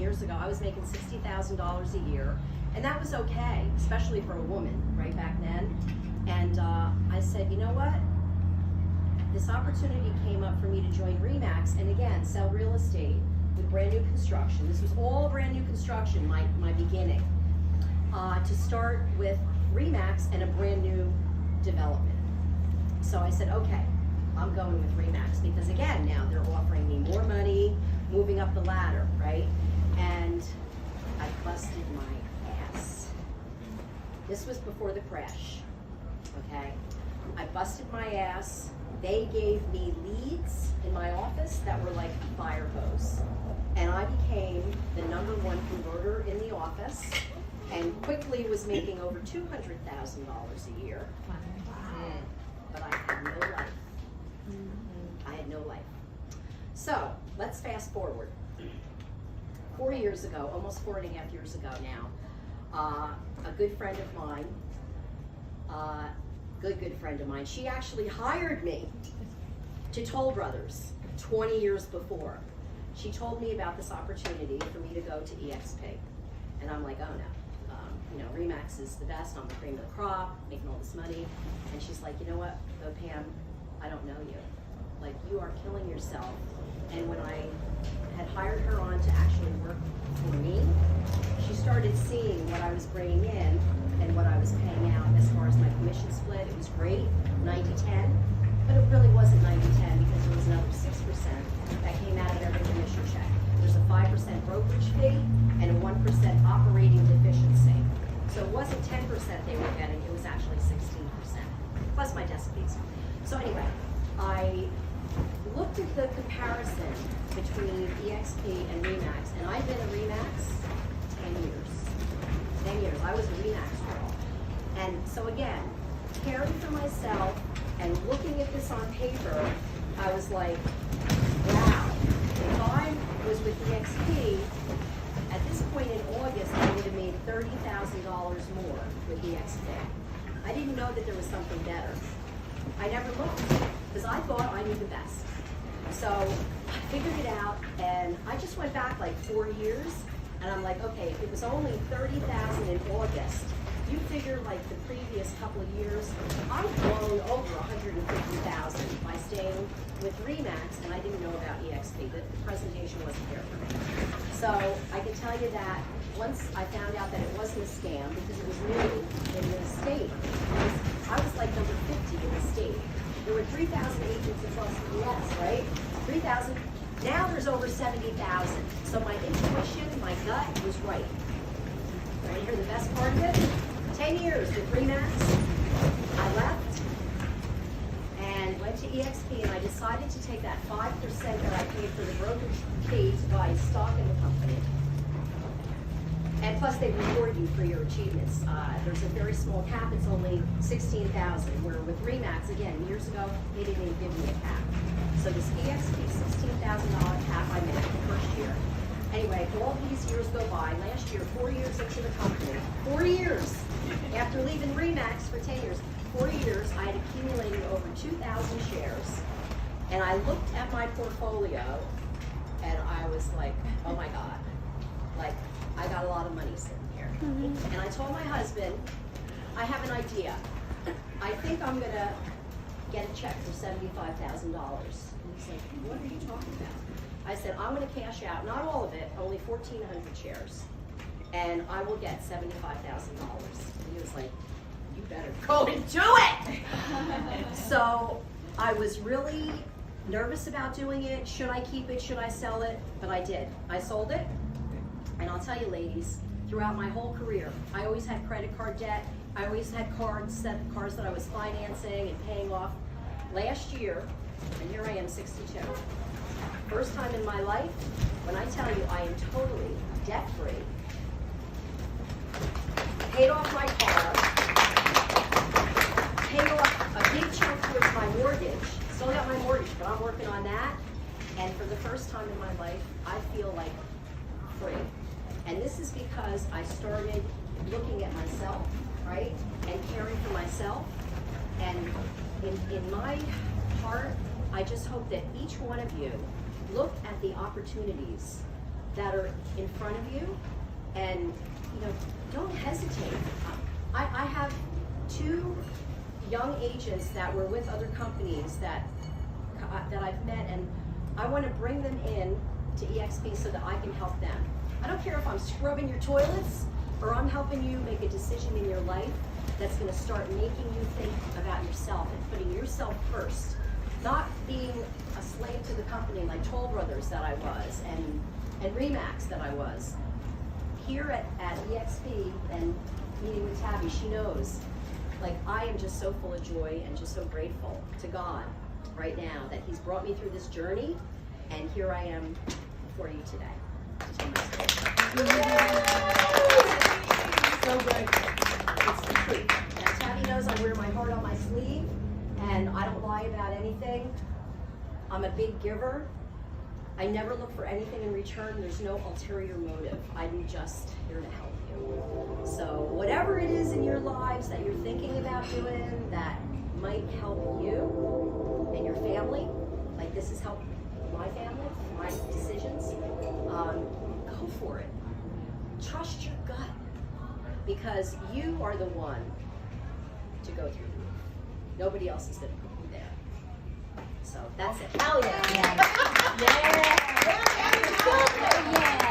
years ago, I was making $60,000 a year, and that was okay, especially for a woman, right back then. And I said, you know what? This opportunity came up for me to join RE/MAX, and again, sell real estate with brand new construction. This was all brand new construction, my beginning, to start with RE/MAX and a brand new development. So I said, okay, I'm going with RE/MAX, because again, now they're offering me more money, moving up the ladder, right? And I busted my ass. This was before the crash, okay? I busted my ass. They gave me leads in my office that were like a fire hose. And I became the #1 converter in the office, and quickly was making over $200,000 a year. But I had no life. I had no life. So let's fast forward. 4 years ago, almost 4.5 years ago now, a good friend of mine, good friend of mine, she actually hired me to Toll Brothers 20 years before. She told me about this opportunity for me to go to EXP. And I'm like, oh no. You know, RE/MAX is the best, I'm the cream of the crop, making all this money. And she's like, you know what, though, Pam, I don't know you. Like, you are killing yourself. And when I had hired her on to actually work for me, she started seeing what I was bringing in and what I was paying out as far as my commission split. It was great, 90-10, but it really wasn't 90-10 because there was another 6% that came out of every commission check. There's a 5% brokerage fee and a 1% operating deficiency. So it wasn't 10% they were getting, it was actually 16%, plus my desk fees. So anyway, I looked at the comparison between EXP and RE/MAX, and I've been a RE/MAX 10 years. 10 years, I was a RE/MAX girl. And so again, caring for myself and looking at this on paper, I was like, wow, if I was with EXP, at this point in August, I would have made $30,000 more with EXP. I didn't know that there was something better. I never looked, because I thought I knew the best. So I figured it out, and I just went back like 4 years, and I'm like, okay, if it was only $30,000 in August, you figure like the previous couple of years, I've blown over $150,000 by staying with RE/MAX, and I didn't know about EXP. The presentation wasn't there for me. So I can tell you that once I found out that it wasn't a scam, because it was new in the state, I was like number 50 in the state. There were 3,000 agents across the US, right? 3,000. Now there's over 70,000. So my intuition, my gut was right. Right here, the best part of it, 10 years with RE/MAX. I left and went to EXP, and I decided to take that 5% that I paid for the brokerage fee to buy stock in the company. And plus they reward you for your achievements. There's a very small cap, it's only $16,000, where with RE/MAX, again, years ago, they didn't even give me a cap. So this EXP $16,000 cap I met the first year. Anyway, all these years go by. Last year, 4 years into the company, 4 years after leaving RE/MAX for 10 years, 4 years, I had accumulated over 2,000 shares. And I looked at my portfolio, and I was like, oh my God, like, I got a lot of money sitting here. And I told my husband, I have an idea. I think I'm gonna get a check for $75,000. And he's like, what are you talking about? I said, I'm gonna cash out, not all of it, only 1,400 shares, and I will get $75,000. And he was like, you better go and do it! So I was really nervous about doing it. Should I keep it? Should I sell it? But I did. I sold it. And I'll tell you, ladies, throughout my whole career, I always had credit card debt. I always had cars that I was financing and paying off. Last year, and here I am, 62. First time in my life, when I tell you I am totally debt-free, paid off my car, paid off a big chunk towards my mortgage, still got my mortgage, but I'm working on that, and for the first time in my life, I feel like free. And this is because I started looking at myself, right, and caring for myself, and in my heart, I just hope that each one of you look at the opportunities that are in front of you, and you know, don't hesitate. I have 2 young agents that were with other companies that I've met, and I want to bring them in to EXP so that I can help them. I don't care if I'm scrubbing your toilets or I'm helping you make a decision in your life that's going to start making you think about yourself and putting yourself first, not being a slave to the company like Toll Brothers that I was, and Remax that I was. Here at EXP and meeting with Tabby, she knows, like, I am just so full of joy and just so grateful to God right now that He's brought me through this journey, and here I am before you today to tell my story. So grateful. It's the truth. And Tabby knows I wear my heart on my sleeve, and I don't lie about anything. I'm a big giver. I never look for anything in return. There's no ulterior motive. I'm just here to help you. So whatever it is in your lives that you're thinking about doing that might help you and your family, like this has helped my family, my decisions, go for it. Trust your gut, because you are the one to go through the roof. Nobody else is going to put you there. So that's it. Hell yeah. Yeah. Yeah.